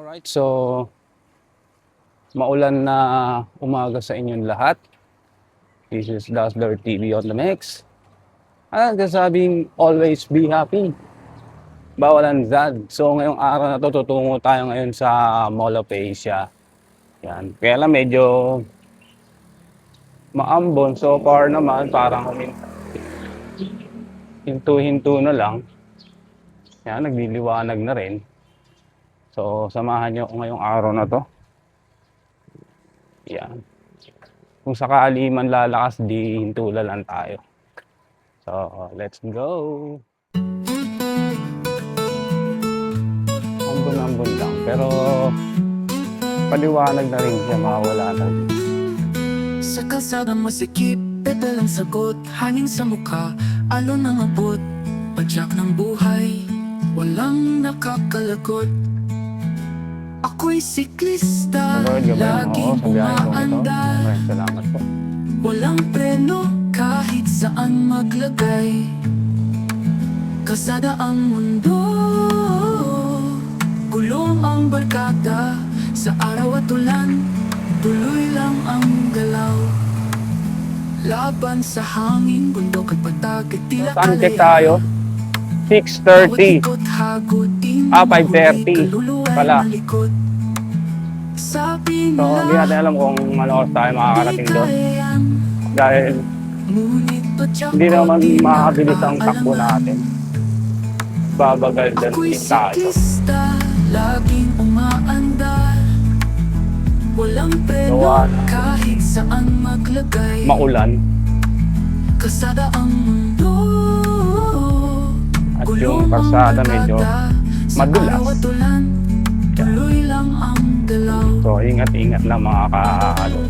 Alright, so maulan na umaga sa inyong lahat. This is Dazzler TV on the mix. Ang sabing always be happy. Bawalan sad. So ngayong araw na to, tutungo tayo ngayon sa Mall of Asia. Yan. Kaya lang medyo maambon. So far naman, parang hinto-hinto na lang. Yan, nagliliwanag na rin. So, samahan nyo ngayong araw na to. Yan. Kung sakali man lalakas, di hintula lang tayo. So, let's go! Ambon-ambon lang. Pero, paliwanag na rin siya, mawala na. Sa kalsada masikip, pepe lang sagot. Hangin sa mukha, alon ang abot. Padyak ng buhay, walang nakakalagot. Ako'y siklista, laging umaandar. Salamat po. Walang preno, kahit saan maglagay. Kalsada ang mundo, gulong ang barkada. Sa araw at ulan, tuloy lang ang galaw. Laban sa hangin, bundok at patag at tila Saan check tayo? 6:30. 5:30 pala. So, hindi natin alam kung ano oras tayo makakarating doon. Dahil hindi naman makakabilis ang takbo natin. Babagal din tayo. Laging umaandar, walang preno, kahit saan maglagay. Maulan. Kalsada ang mundo, At yung kalsada medyo madulas. tuloy lang ang galaw. So, ingat-ingat lang mga kaalo.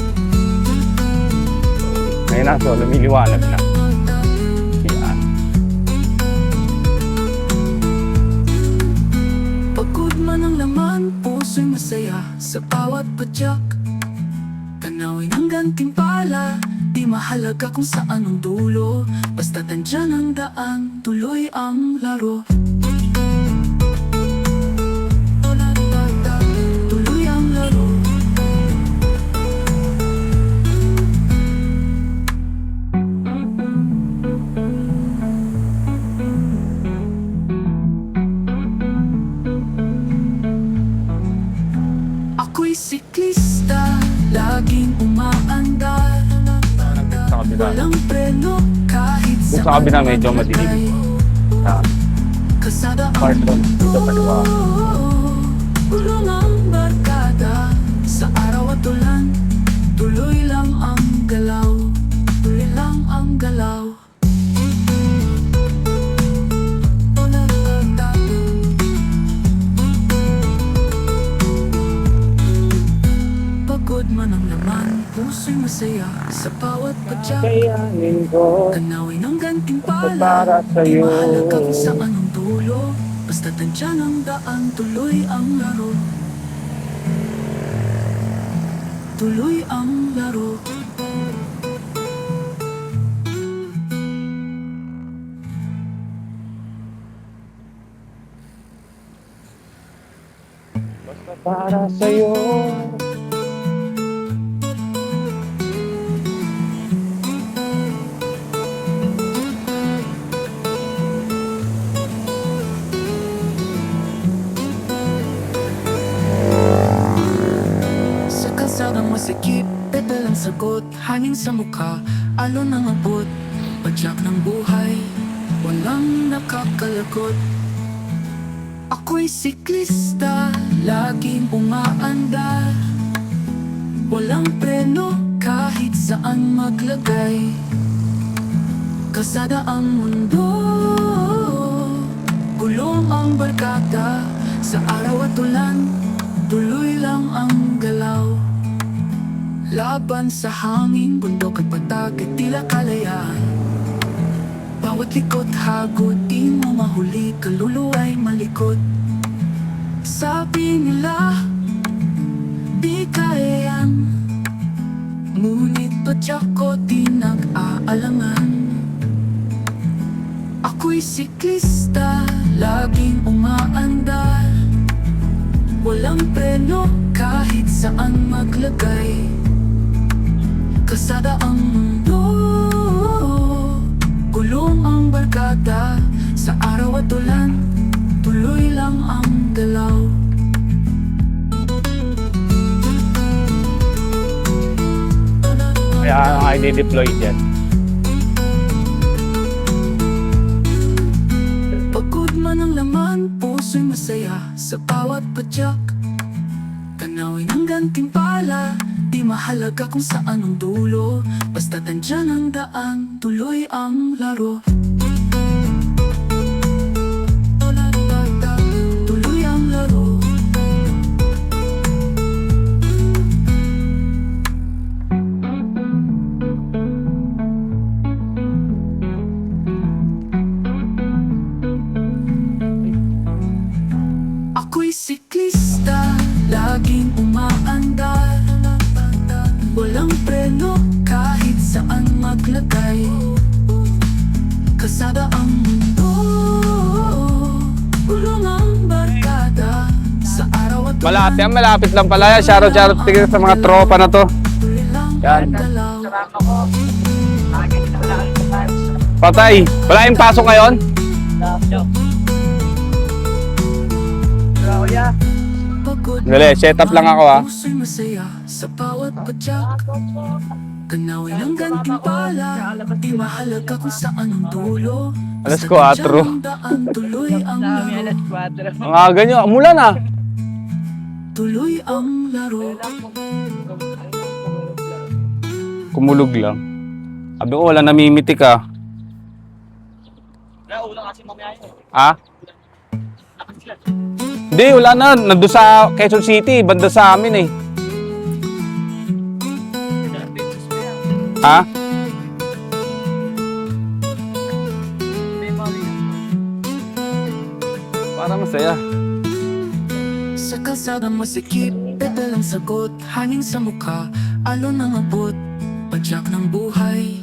Ngayon na, so lumiliwanag na. Yan. Pagod man ang laman, puso'y masaya sa bawat padyak. Tanawin ang gantimpala, di mahalaga kung saan ang dulo. Basta tandyan ang daan, tuloy ang laro. Tuloy ang laro. Ako'y siklista, laging umaandar. Sa kabila. Walang preno, kahit Kung sa kabila medyo madilim. Sa Kalsada ang part doon, dito kaliwa. gulong ang barkada. Sa araw at ulan, tuloy lang ang galaw. Tuloy lang ang galaw. Pagod man ang laman, puso'y masaya sa bawat padyak. Kayanin ko Tanawin ang gantimpala, para di sa'yo. mahalaga kung saan ang dulo. Basta tandyan ang daan, tuloy ang laro. Tuloy ang laro. basta para sa'yo. Sa kalsadang masikip, pepe lang sagot. Hangin sa mukha, alon ang abot. Padyak ng buhay, walang nakakalagot. Ako'y siklista, laging umaandar. Walang preno, kahit saan maglagay. Kalsada ang mundo, gulong ang barkada. Sa araw at ulan, tuloy lang ang galaw. Laban sa hangin, bundok at patag at tila kalayaan. Bawat likot hagod, di mo mahuli, kaluluwa'y malikot. Sabi nila, di kaya yan, ngunit padyak ko di nag-aalangan. Ako'y siklista, laging umaandar. Walang pre saan maglagay. Kasada ang mundo, gulong ang barkada. Sa araw at ulan, tuloy lang ang galaw. Kaya ang i-deploy dyan. Pagod man ang laman, puso'y masaya sa bawat padyak. Tanawin ang gantimpala, di mahalaga kung saan ang dulo. Basta tandyan ang daan, tuloy ang laro. Tuloy ang laro. Ako'y siklista, laging umaandar. Walang preno kahit saan maglagay. Kasada ang mundo, gulong ang barkada. Sa araw at Malapit lang pala yan. Shoutout tigil sa mga tropa na to. Yan. Patay. Wala yung pasok ngayon? Dali, set up lang ako ha. Puso'y masaya sa bawat padyak. Tanawin ang gantimpala, di mahalaga kung saan ang dulo. Alas Basta 4. tandyan ang daan, tuloy ang laro. Ang aga nyo, umulan ah. Tuloy ang laro. Kumulog lang. Sabi ko, wala namimitik ah. Ha? Hindi, wala na. Nandun sa Quezon City, banda sa amin eh. Ha? Para masaya. Sa kalsadang masikip, pedal ang sagot. Hangin sa mukha, alon ang abot. Padyak ng buhay,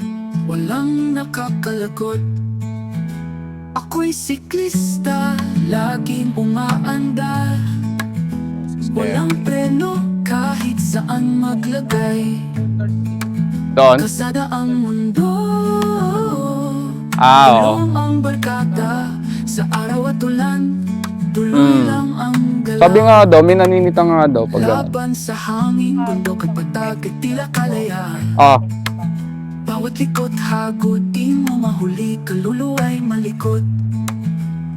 walang nakakalagot. Ako'y siklista, laging umaandar. Walang preno kahit saan maglagay. Doon? Kasada ang mundo, Ah, oo. gulong ang barkada. Sa araw at ulan, tuloy lang ang galaw. Sabi nga daw, may naninitang nga daw pag gano'n. Laban sa hangin, bundok at patag at tila kalayaan. Ah, Bawat likot hagod, di mo mahuli, kaluluwa'y malikot.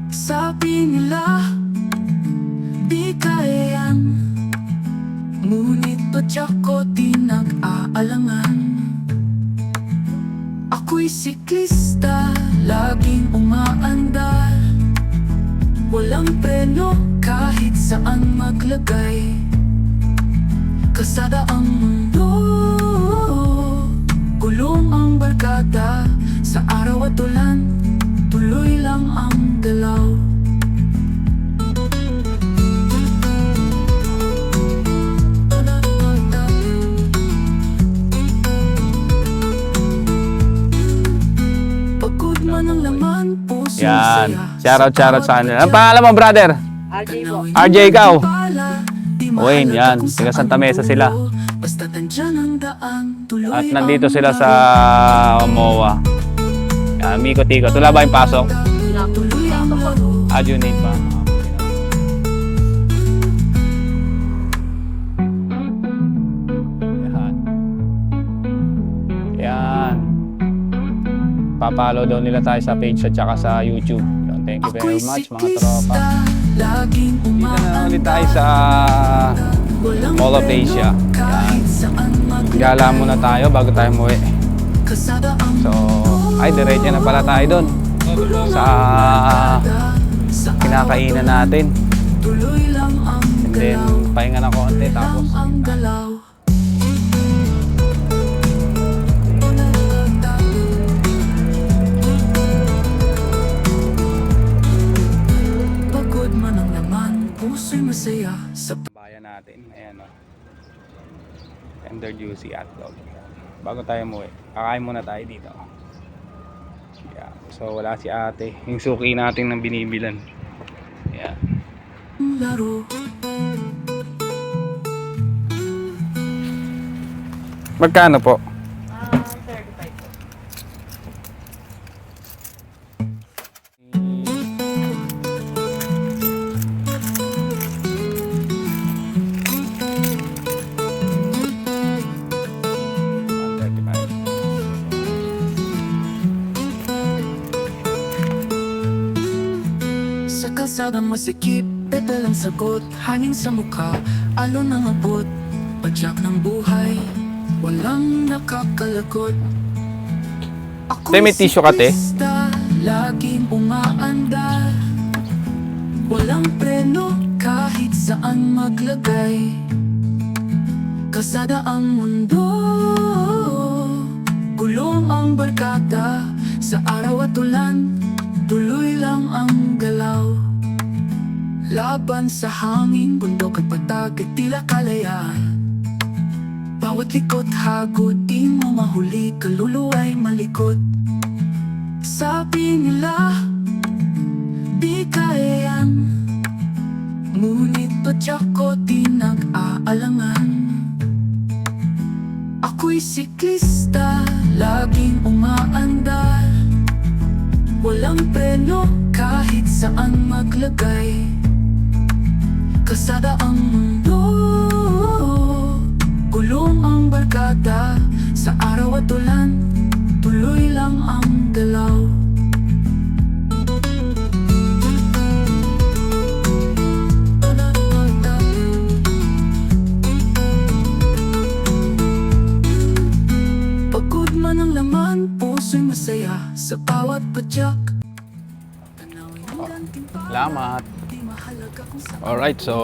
Sabi nila, di kaya yan. Ngunit padyak ko di nag-aalangan. Ako'y siklista, laging umaandar. Walang preno kahit saan maglagay. Kasada ang mundo, gulong ang barkada. Sa araw at ulan, tuloy lang ang galaw. Pagod man ang laman, puso yan. saya. Shoutout sa kanila. Ang pangalan mo, brother? RJ ikaw. Wayne, yan. Taga Santa Mesa sila. At nandito sila sa MOA. Yan, mikot-ikot. Wala ba yung pasok? Add your name pa. Yan. Yan. Papalo daw nila tayo sa page at saka sa YouTube. Yan, thank you very much mga tropa. Dito na ulit tayo sa Mall of Asia. Yan. Gala muna tayo bago tayo muwi. So, ay diretso na pala tayo doon sa kinakainan natin. And then, pahinga na konti tapos pagod man ang laman, puso'y masaya sa bayan natin. Ayan o. Tender juicy hotdog. Bago tayo umuwi, kakain muna tayo dito. Yeah. So wala si ate. Yung suki natin ng binibilan. Yeah. laro. Magkano po? 35 po. Sa kalsadang masikip, petal ang sagot. Hangin sa mukha, alon ng abot. Padyak ng buhay, walang nakakalakot. Ako'y Te, may tissue ka, te? siklista, laging umaandar. Walang preno kahit saan maglagay. Kalsada ang mundo, gulong ang barkada. Sa araw at ulan, tuloy lang ang galaw. Laban sa hangin, bundok at patag at tila kalayaan. Bawat likot hagod, di mo mahuli, kaluluwa'y malikot. Sabi nila, di kaya yan, ngunit padyak ko di nag-aalangan. Ako'y siklista, laging umaandar. Walang preno kahit saan maglagay. Kalsada ang mundo, gulong ang barkada. Sa araw at ulan, tuloy lang ang galaw. Pagod man ang laman, puso'y masaya sa bawat padyak. Tanawin ang gantimpala, Salamat. di mahalaga kung saan. Alright, so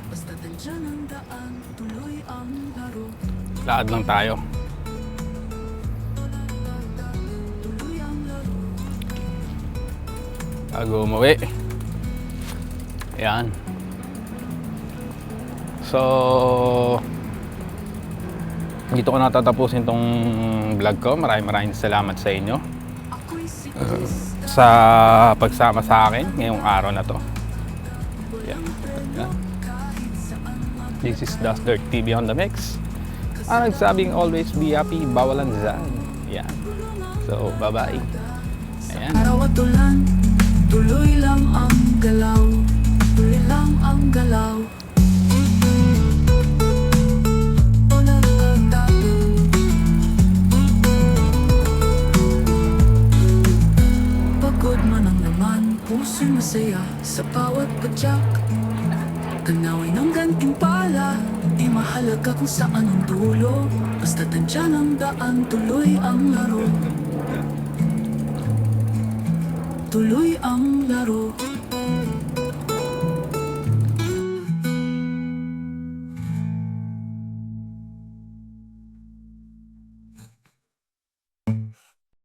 Basta tandyan ang daan, tuloy ang laro. lakad lang tayo. Tuloy ang laro. Bago umuwi. Ayan. So, dito ko natatapusin tong vlog ko. Maraming salamat sa inyo Ako'y siklista, sa pagsama sa akin ngayong araw na to. Yeah. Yeah. kahit saan mag- This is Dazzler TV on the mix. Ang nagsabing always be happy, bawalan dyan. Yan. So, bye-bye. Ayan. Araw at ulan, tuloy lang ang galaw. Tuloy lang ang galaw. Pagod man ang laman, puso'y masaya sa bawat padyak. Tanawin ang gantimpala, di mahalaga kung saan ang dulo. Basta tandyan ang daan, tuloy ang laro. Tuloy ang laro.